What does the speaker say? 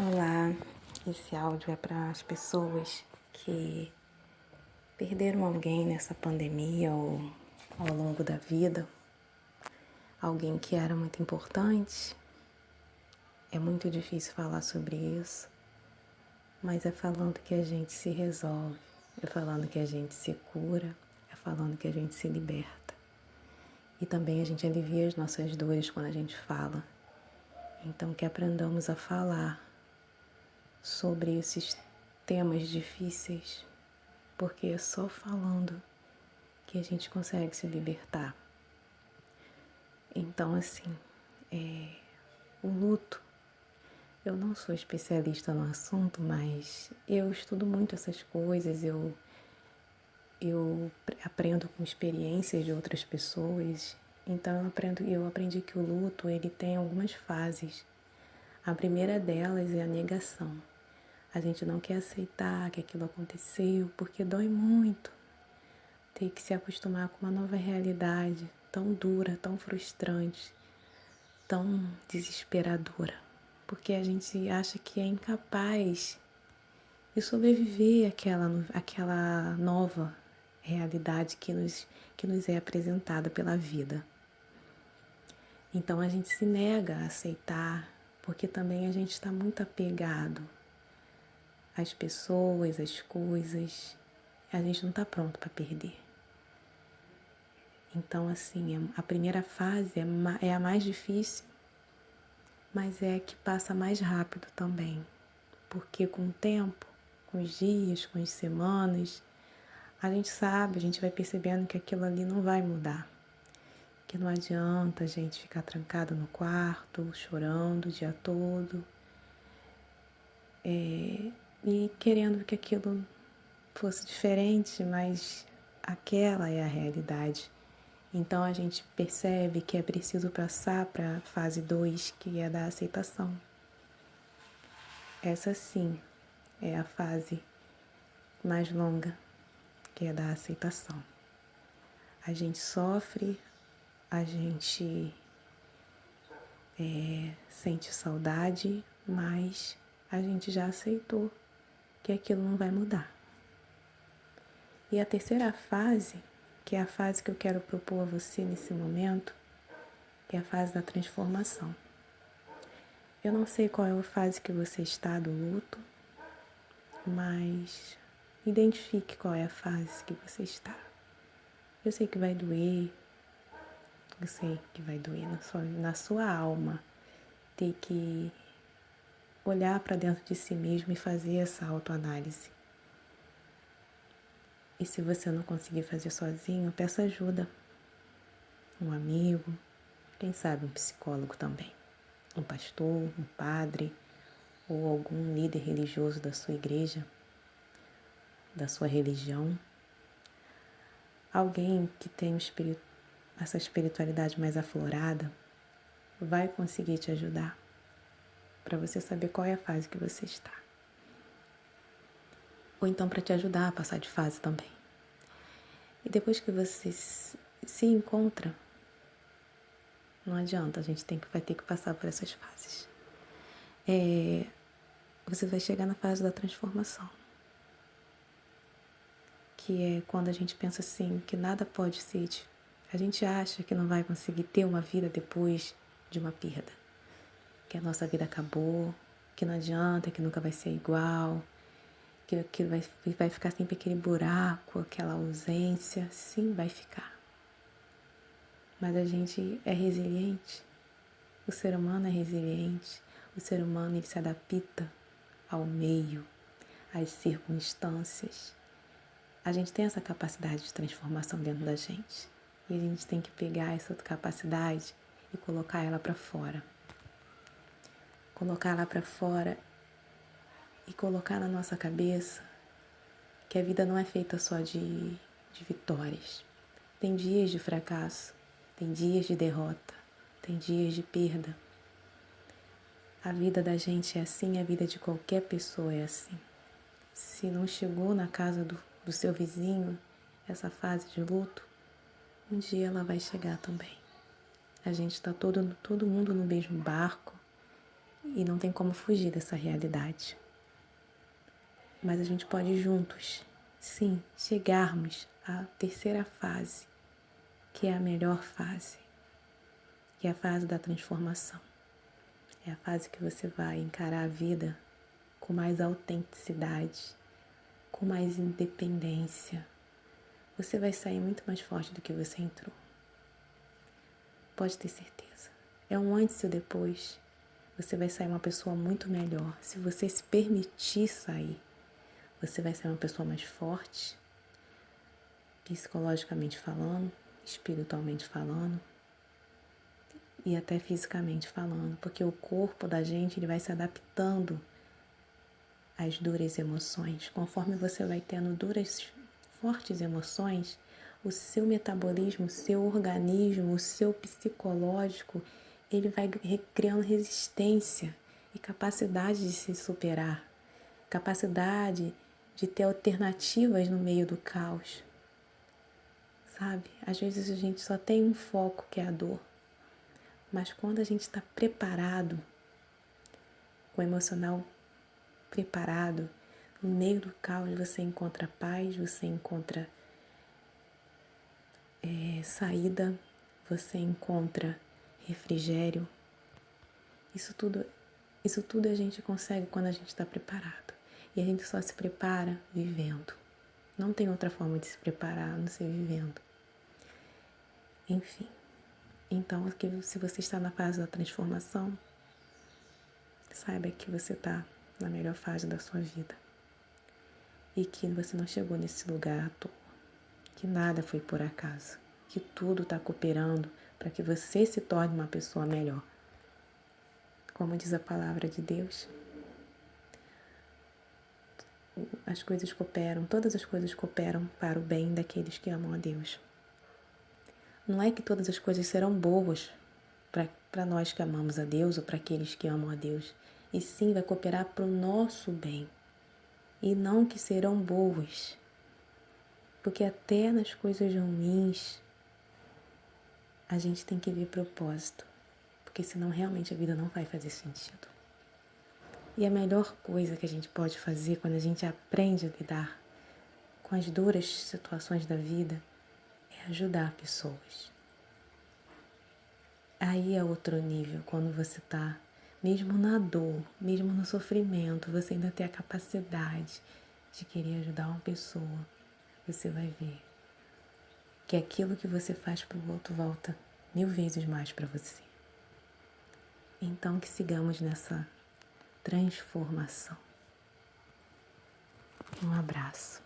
Olá, esse áudio é para as pessoas que perderam alguém nessa pandemia ou ao longo da vida, alguém que era muito importante. É muito difícil falar sobre isso, mas é falando que a gente se resolve, é falando que a gente se cura, é falando que a gente se liberta. E também a gente alivia as nossas dores quando a gente fala. Então que aprendamos a falar sobre esses temas difíceis, porque é só falando que a gente consegue se libertar. Então, assim, o luto, eu não sou especialista no assunto, mas eu estudo muito essas coisas, eu aprendo com experiências de outras pessoas. Então, eu aprendi que o luto, ele tem algumas fases. A primeira delas é a negação. A gente não quer aceitar que aquilo aconteceu, porque dói muito. Ter que se acostumar com uma nova realidade tão dura, tão frustrante, tão desesperadora. Porque a gente acha que é incapaz de sobreviver àquela nova realidade que nos é apresentada pela vida. Então a gente se nega a aceitar, porque também a gente está muito apegado às pessoas, às coisas. A gente não está pronto para perder. Então, assim, a primeira fase é a mais difícil, mas é a que passa mais rápido também. Porque com o tempo, com os dias, com as semanas, a gente sabe, a gente vai percebendo que aquilo ali não vai mudar. Que não adianta a gente ficar trancado no quarto, chorando o dia todo, e querendo que aquilo fosse diferente, mas aquela é a realidade. Então a gente percebe que é preciso passar para a fase 2, que é da aceitação. Essa sim é a fase mais longa, que é da aceitação. A gente sofre, a gente sente saudade, mas a gente já aceitou que aquilo não vai mudar. E a terceira fase, que é a fase que eu quero propor a você nesse momento, é a fase da transformação. Eu não sei qual é a fase que você está do luto, mas identifique qual é a fase que você está. Eu sei que vai doer, eu sei que vai doer na sua alma ter que olhar para dentro de si mesmo e fazer essa autoanálise. E se você não conseguir fazer sozinho, peça ajuda. Um amigo, quem sabe um psicólogo também. Um pastor, um padre ou algum líder religioso da sua igreja, da sua religião. Alguém que tem essa espiritualidade mais aflorada vai conseguir te ajudar para você saber qual é a fase que você está. Ou então para te ajudar a passar de fase também. E depois que você se encontra, não adianta, a gente vai ter que passar por essas fases. Você vai chegar na fase da transformação, que é quando a gente pensa assim, que nada pode ser. A gente acha que não vai conseguir ter uma vida depois de uma perda, que a nossa vida acabou, que não adianta, que nunca vai ser igual, que vai ficar sempre aquele buraco, aquela ausência. Sim, vai ficar. Mas a gente é resiliente. O ser humano é resiliente. O ser humano, ele se adapta ao meio, às circunstâncias. A gente tem essa capacidade de transformação dentro da gente. E a gente tem que pegar essa capacidade e colocar ela para fora. Colocar ela para fora e colocar na nossa cabeça que a vida não é feita só de vitórias. Tem dias de fracasso, tem dias de derrota, tem dias de perda. A vida da gente é assim, a vida de qualquer pessoa é assim. Se não chegou na casa do seu vizinho essa fase de luto, um dia ela vai chegar também. A gente está todo mundo no mesmo barco e não tem como fugir dessa realidade. Mas a gente pode juntos, sim, chegarmos à terceira fase, que é a melhor fase, que é a fase da transformação. É a fase que você vai encarar a vida com mais autenticidade, com mais independência. Você vai sair muito mais forte do que você entrou. Pode ter certeza. É um antes e o depois. Você vai sair uma pessoa muito melhor. Se você se permitir sair, você vai ser uma pessoa mais forte, psicologicamente falando, espiritualmente falando e até fisicamente falando, porque o corpo da gente ele vai se adaptando às duras emoções. Conforme você vai tendo fortes emoções, o seu metabolismo, o seu organismo, o seu psicológico, ele vai criando resistência e capacidade de se superar, capacidade de ter alternativas no meio do caos. Sabe? Às vezes a gente só tem um foco que é a dor, mas quando a gente está preparado, com o emocional preparado, no meio do caos você encontra paz, você encontra saída, você encontra refrigério. Isso tudo a gente consegue quando a gente está preparado. E a gente só se prepara vivendo. Não tem outra forma de se preparar a não ser vivendo. Enfim, então se você está na fase da transformação, saiba que você está na melhor fase da sua vida. E que você não chegou nesse lugar à toa. Que nada foi por acaso. Que tudo está cooperando para que você se torne uma pessoa melhor. Como diz a palavra de Deus, as coisas cooperam, todas as coisas cooperam para o bem daqueles que amam a Deus. Não é que todas as coisas serão boas para nós que amamos a Deus ou para aqueles que amam a Deus, e sim vai cooperar para o nosso bem, e não que serão boas, porque até nas coisas ruins a gente tem que ver propósito, porque senão realmente a vida não vai fazer sentido. E a melhor coisa que a gente pode fazer quando a gente aprende a lidar com as duras situações da vida é ajudar pessoas. Aí é outro nível, quando você está, mesmo na dor, mesmo no sofrimento, você ainda tem a capacidade de querer ajudar uma pessoa. Você vai ver que aquilo que você faz para o outro volta 1000 vezes mais para você. Então que sigamos nessa transformação. Um abraço.